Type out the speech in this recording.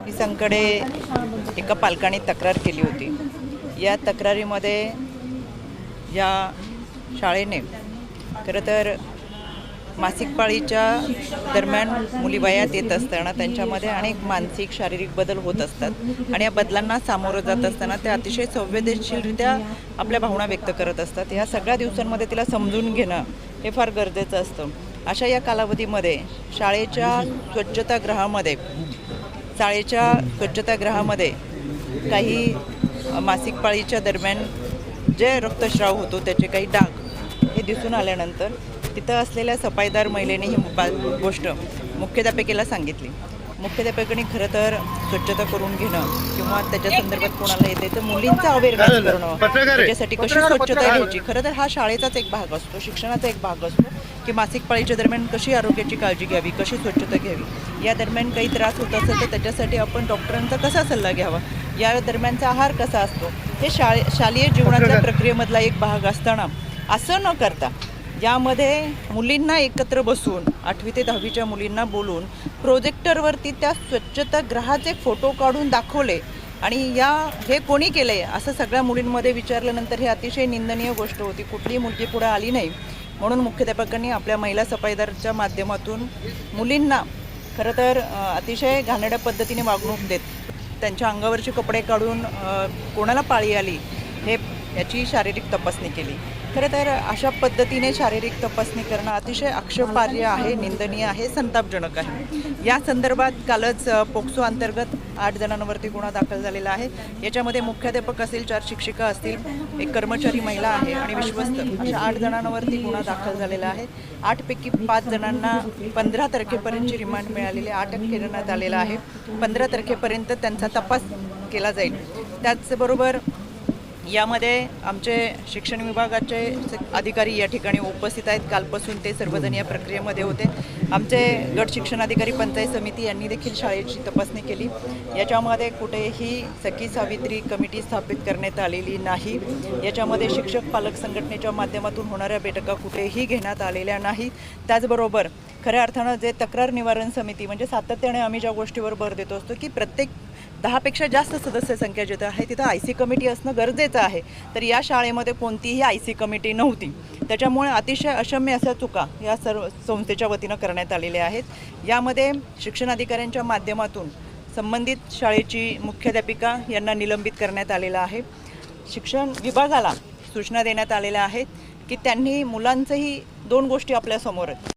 पोलिसांकडे एका पालकाने तक्रार केली होती। या तक्रारीमध्ये या शाळेने खरं तर मासिक पाळीच्या दरम्यान मुली वयात येत असताना त्यांच्यामध्ये अनेक मानसिक शारीरिक बदल होत असतात आणि या बदलांना सामोरं जात असताना ते अतिशय संवेदनशीलरित्या आपल्या भावना व्यक्त करत असतात। या सगळ्या दिवसांमध्ये तिला समजून घेणं हे फार गरजेचं असतं। अशा या कालावधीमध्ये शाळेच्या स्वच्छतागृहामध्ये काही मासिक पाळीच्या दरम्यान जे रक्तस्राव होतो त्याचे काही डाग हे दिसून आल्यानंतर तिथं असलेल्या सफाईदार महिलेने ही गोष्ट मुख्याध्यापिकेला सांगितली। मुख्याध्यापकांनी खरं तर स्वच्छता करून घेणं किंवा त्याच्या संदर्भात कोणाला येते तर मुलींचा अवेअरनेस करणं, त्याच्यासाठी कशी स्वच्छता घ्यायची, खरं तर हा शाळेचाच एक भाग असतो, शिक्षणाचा एक भाग असतो की मासिक पाळीच्या दरम्यान कशी आरोग्याची काळजी घ्यावी, कशी स्वच्छता घ्यावी, या दरम्यान काही त्रास होत असेल तर त्याच्यासाठी आपण डॉक्टरांचा कसा सल्ला घ्यावा, या दरम्यानचा आहार कसा असतो, हे शालेय जीवनाच्या प्रक्रियेमधला एक भाग असताना असं न करता यामध्ये मुलींना एकत्र बसून 8वी ते 10वीच्या मुलींना बोलून प्रोजेक्टरवरती त्या स्वच्छतागृहाचे फोटो काढून दाखवले आणि हे कोणी केले असं सगळ्या मुलींमध्ये विचारल्यानंतर हे अतिशय निंदनीय गोष्ट होती। कुठलीही मुलगी पुढे आली नाही म्हणून मुख्याध्यापकांनी आपल्या महिला सफाईदारच्या माध्यमातून मुलींना खरं तर अतिशय घाणेरड्या पद्धतीने वागणूक देत त्यांच्या अंगावरचे कपडे काढून कोणाला पाळी आली याची शारीरिक तपासणी केली। खरं तर अशा पद्धतीने शारीरिक तपासणी करणं अतिशय आक्षेपार्ह आहे, निंदनीय आहे, संतापजनक आहे। या संदर्भात कालच पोक्सो अंतर्गत 8 जणांवरती गुन्हा दाखल झालेला आहे। याच्यामध्ये मुख्याध्यापक असतील, 4 शिक्षिका असतील, एक कर्मचारी महिला आहे आणि विश्वस्त अशा 8 जणांवरती गुन्हा दाखल झालेला आहे। 8 पैकी 5 जणांना 15 तारखेपर्यंतची रिमांड मिळालेली, अटक करण्यात आलेला आहे। 15 तारखेपर्यंत त्यांचा तपास केला जाईल। त्याचबरोबर यामध्ये आमचे शिक्षण विभागाचे अधिकारी या ठिकाणी उपस्थित आहेत। कालपासून ते सर्वजण या प्रक्रियेमध्ये होते। आमचे गट शिक्षणाधिकारी पंचायत समिती यांनी देखील शाळेची तपासणी केली। याच्यामध्ये कुठेही सखी सावित्री कमिटी स्थापित करण्यात आलेली नाही। याच्यामध्ये शिक्षक पालक संघटनेच्या माध्यमातून होणाऱ्या बैठका कुठेही घेण्यात आलेल्या नाहीत। त्याचबरोबर खऱ्या अर्थानं जे तक्रार निवारण समिती म्हणजे सातत्याने आम्ही ज्या गोष्टीवर भर देतो असतो की प्रत्येक 10पेक्षा जास्त सदस्य संख्या जिथं आहे तिथं IC कमिटी असणं गरजेचं आहे, तर या शाळेमध्ये कोणतीही IC कमिटी नव्हती। त्याच्यामुळे अतिशय अक्षम्य अशा चुका या सर्व संस्थेच्या वतीनं करण्यात आलेल्या आहेत। यामध्ये शिक्षणाधिकाऱ्यांच्या माध्यमातून संबंधित शाळेची मुख्याध्यापिका यांना निलंबित करण्यात आलेलं आहे। शिक्षण विभागाला सूचना देण्यात आलेल्या आहेत की त्यांनी मुलांचंही 2 गोष्टी आपल्यासमोर आहेत।